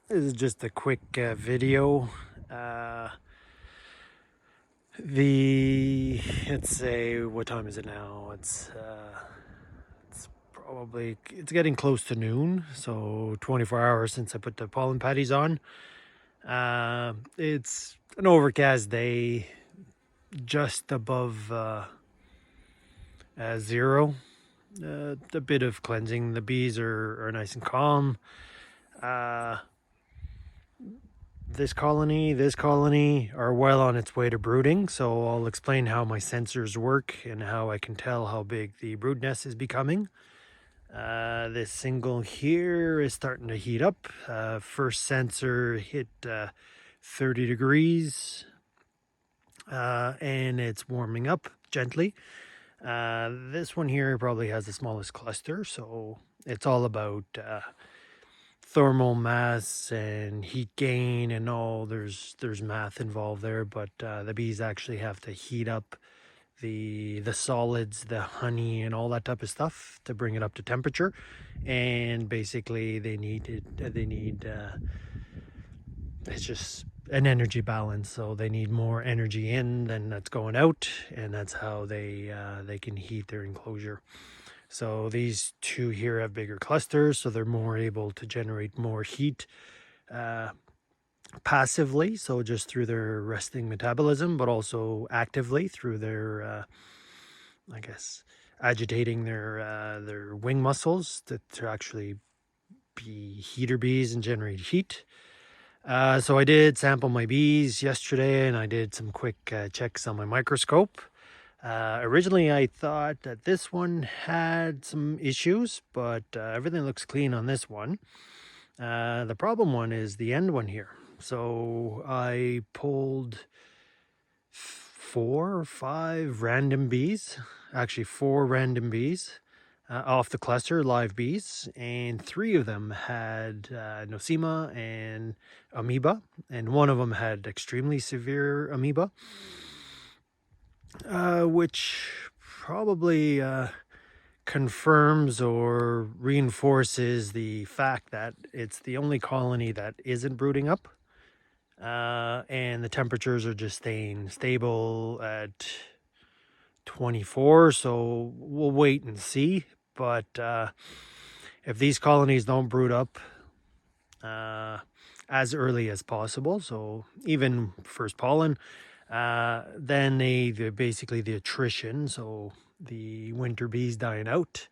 This is just a quick video. Let's say, what time is it now? It's probably, it's getting close to noon, so 24 hours since I put the pollen patties on. It's an overcast day, just above zero. A bit of cleansing. The bees are nice and calm. Uh, this colony are well on its way to brooding, so I'll explain how my sensors work and how I can tell how big the brood nest is becoming. This single here is starting to heat up. First sensor hit 30 degrees and it's warming up gently. This one here probably has the smallest cluster, so it's all about thermal mass and heat gain and all. There's math involved there, but the bees actually have to heat up the solids, the honey and all that type of stuff to bring it up to temperature. And basically they need it's just an energy balance, so they need more energy in than that's going out, and that's how they can heat their enclosure. So these two here have bigger clusters, so they're more able to generate more heat passively, so just through their resting metabolism, but also actively through their, I guess, agitating their wing muscles to actually be heater bees and generate heat. So I did sample my bees yesterday, and I did some quick checks on my microscope. Originally, I thought that this one had some issues, but everything looks clean on this one. The problem one is the end one here. So I pulled 4 or 5 random bees, actually 4 random bees off the cluster, live bees, and 3 of them had nosema and amoeba, and one of them had extremely severe amoeba. Which probably confirms or reinforces the fact that it's the only colony that isn't brooding up. And the temperatures are just staying stable at 24, so we'll wait and see. But if these colonies don't brood up as early as possible, so even first pollen, then they're basically the attrition, so the winter bees dying out,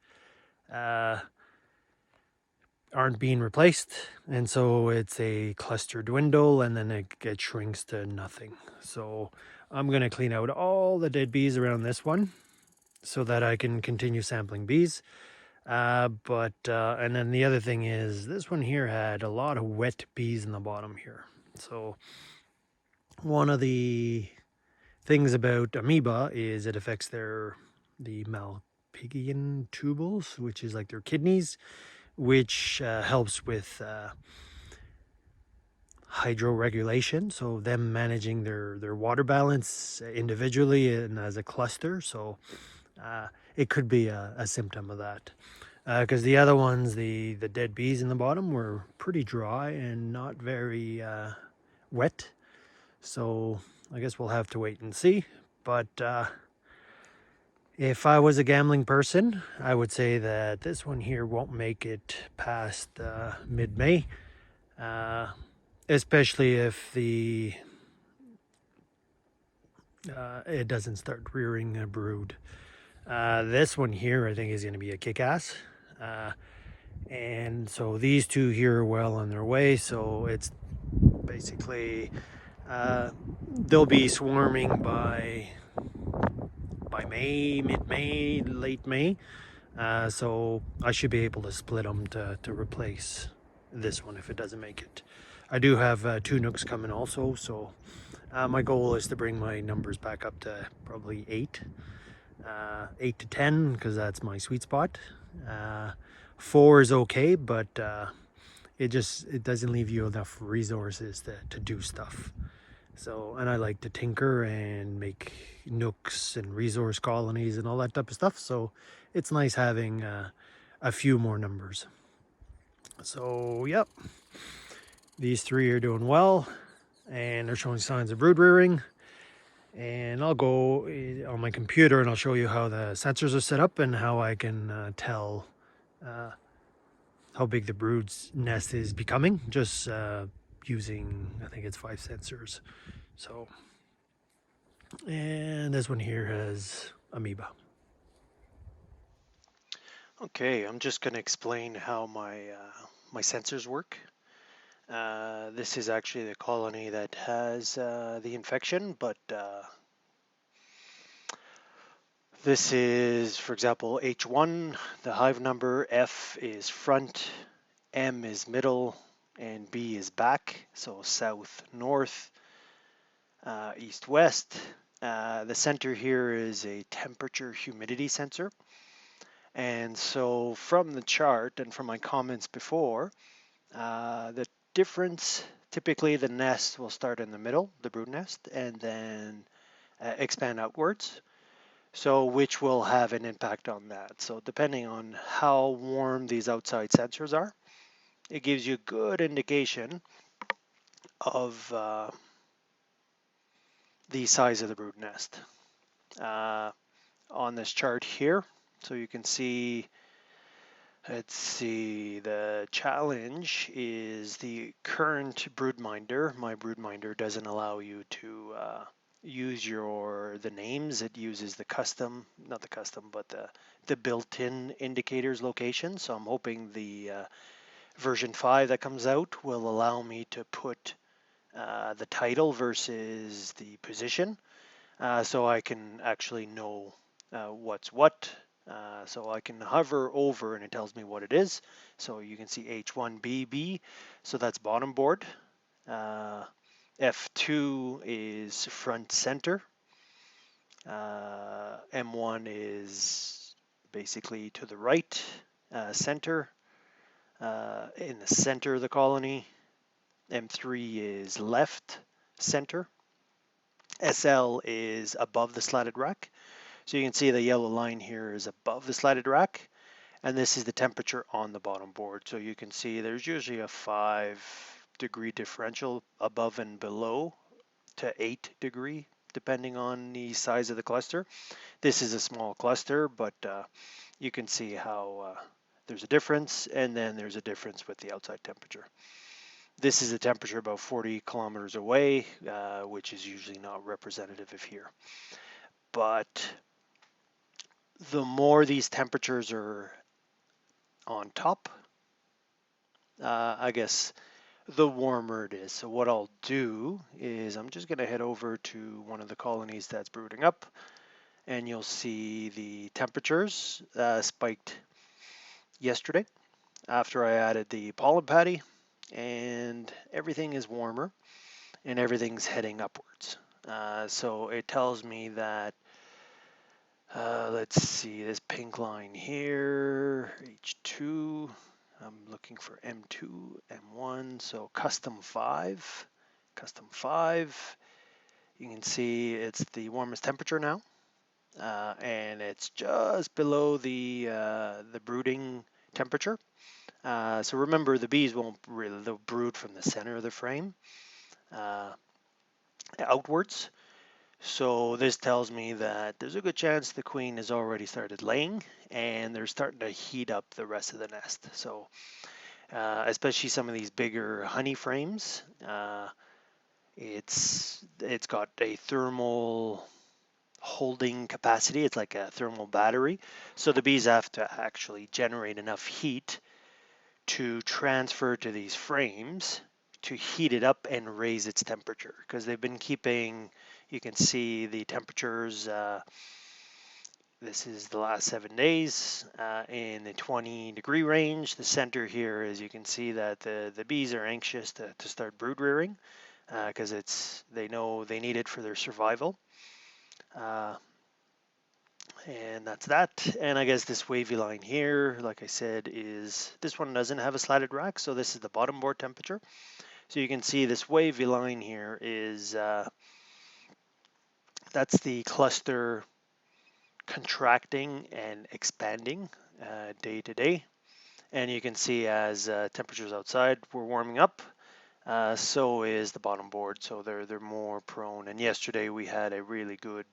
aren't being replaced, and so it's a cluster dwindle, and then it shrinks to nothing. So I'm going to clean out all the dead bees around this one so that I can continue sampling bees. And then the other thing is, this one here had a lot of wet bees in the bottom here. So one of the things about amoeba is it affects the Malpighian tubules, which is like their kidneys, which helps with hydroregulation, so them managing their water balance individually and as a cluster. So it could be a symptom of that. Because the other ones, the dead bees in the bottom, were pretty dry and not very wet. So I guess we'll have to wait and see. But if I was a gambling person, I would say that this one here won't make it past mid-May. Especially if it doesn't start rearing a brood. This one here I think is going to be a kick-ass. And so these two here are well on their way, so it's basically they'll be swarming by May, mid-May, late May. So I should be able to split them to replace this one if it doesn't make it. I do have 2 nooks coming also, so my goal is to bring my numbers back up to probably 8 to 10, because that's my sweet spot. 4 is okay, but it doesn't leave you enough resources to do stuff. So, and I like to tinker and make nooks and resource colonies and all that type of stuff, so it's nice having a few more numbers. So yep, These three are doing well and they're showing signs of brood rearing. And I'll go on my computer and I'll show you how the sensors are set up and how I can tell how big the brood's nest is becoming, just using, I think it's 5 sensors. So, and this one here has Amoeba. Okay, I'm just going to explain how my sensors work. This is actually the colony that has the infection, but this is, for example, H1, the hive number, F is front, M is middle, and B is back, so south, north, east, west. The center here is a temperature humidity sensor. And so from the chart and from my comments before, the difference, typically the nest will start in the middle, the brood nest, and then expand outwards. So which will have an impact on that. So depending on how warm these outside sensors are, it gives you a good indication of the size of the brood nest. On this chart here, so you can see, let's see, the challenge is the current broodminder. My broodminder doesn't allow you to use the names. It uses the custom, not the custom, but the built-in indicators location. So I'm hoping the version 5 that comes out will allow me to put the title versus the position, so I can actually know what's what. So I can hover over and it tells me what it is. So you can see H1BB, so that's bottom board. F2 is front center. M1 is basically to the right, center, in the center of the colony. M3 is left, center. SL is above the slatted rack. So you can see the yellow line here is above the slatted rack, and this is the temperature on the bottom board. So you can see there's usually a 5-degree differential above and below to 8-degree, depending on the size of the cluster. This is a small cluster, but you can see how there's a difference, and then there's a difference with the outside temperature. This is a temperature about 40 kilometers away, which is usually not representative of here. But the more these temperatures are on top, I guess the warmer it is. So what I'll do is I'm just going to head over to one of the colonies that's brooding up, and you'll see the temperatures spiked yesterday after I added the pollen patty, and everything is warmer and everything's heading upwards. So it tells me that, let's see, this pink line here, H2, I'm looking for M2, M1, so custom 5, you can see it's the warmest temperature now, and it's just below the brooding temperature. So remember, the bees won't really, they'll brood from the center of the frame outwards. So this tells me that there's a good chance the queen has already started laying and they're starting to heat up the rest of the nest. So especially some of these bigger honey frames, it's got a thermal holding capacity. It's like a thermal battery. So the bees have to actually generate enough heat to transfer to these frames to heat it up and raise its temperature, because they've been keeping, you can see the temperatures, this is the last 7 days, in the 20-degree range. The center here is, you can see that the bees are anxious to start brood rearing, because they know they need it for their survival. And that's that. And I guess this wavy line here, like I said, is, this one doesn't have a slatted rack, so this is the bottom board temperature. So you can see this wavy line here is, that's the cluster contracting and expanding day to day. And you can see as temperatures outside were warming up, So is the bottom board, so they're more prone. And yesterday we had a really good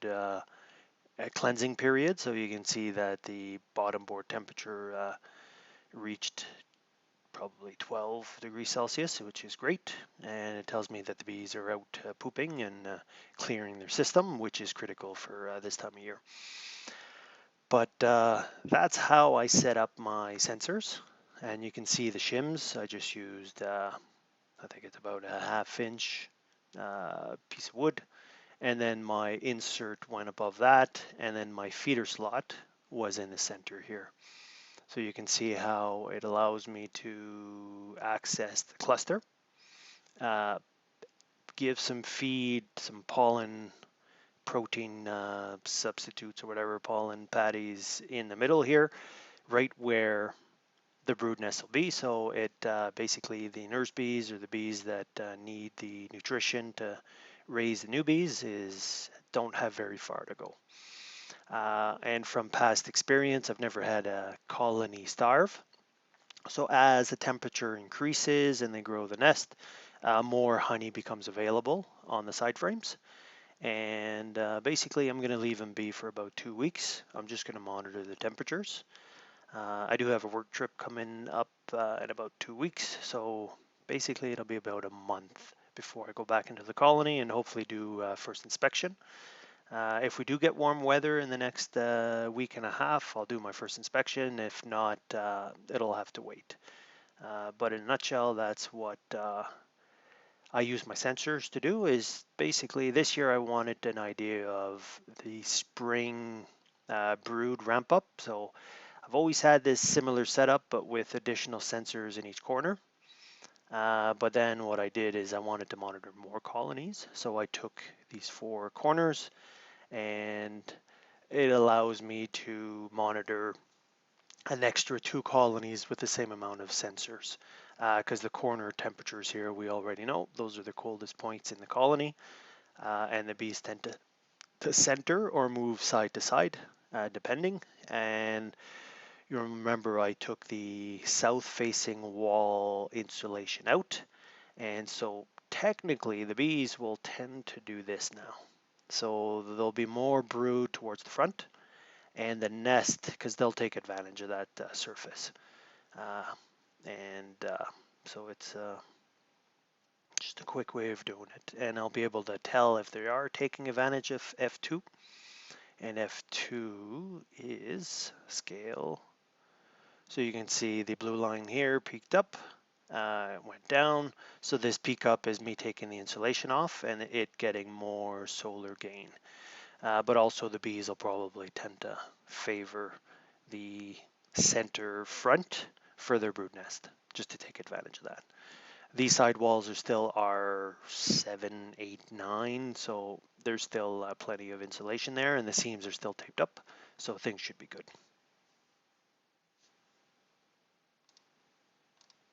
cleansing period, so you can see that the bottom board temperature reached probably 12 degrees Celsius, which is great. And it tells me that the bees are out pooping and clearing their system, which is critical for this time of year. But that's how I set up my sensors. And you can see the shims. I just used, I think it's about a 1/2 inch piece of wood. And then my insert went above that. And then my feeder slot was in the center here. So you can see how it allows me to access the cluster, give some feed, some pollen, protein substitutes or whatever, pollen patties in the middle here, right where the brood nest will be. So it basically the nurse bees or the bees that need the nutrition to raise the new bees don't have very far to go. And from past experience, I've never had a colony starve. So as the temperature increases and they grow the nest, more honey becomes available on the side frames. And basically, I'm going to leave them be for about 2 weeks. I'm just going to monitor the temperatures. I do have a work trip coming up in about 2 weeks, so basically it'll be about a month before I go back into the colony and hopefully do first inspection. If we do get warm weather in the next week and a half, I'll do my first inspection. If not, it'll have to wait. But in a nutshell, that's what I use my sensors to do. Is basically this year I wanted an idea of the spring brood ramp up. So I've always had this similar setup, but with additional sensors in each corner. But then what I did is I wanted to monitor more colonies. So I took these 4 corners and it allows me to monitor an extra 2 colonies with the same amount of sensors. Because the corner temperatures here, we already know, those are the coldest points in the colony. And the bees tend to center or move side to side, depending. And you remember I took the south-facing wall insulation out. And so technically the bees will tend to do this now. So there'll be more brood towards the front and the nest, because they'll take advantage of that surface. So it's just a quick way of doing it. And I'll be able to tell if they are taking advantage of F2. And F2 is scale. So you can see the blue line here peaked up, it went down. So this peak up is me taking the insulation off and it getting more solar gain. But also the bees will probably tend to favor the center front for their brood nest, just to take advantage of that. These side walls are still R7, 8, 9, so there's still plenty of insulation there, and the seams are still taped up, so things should be good.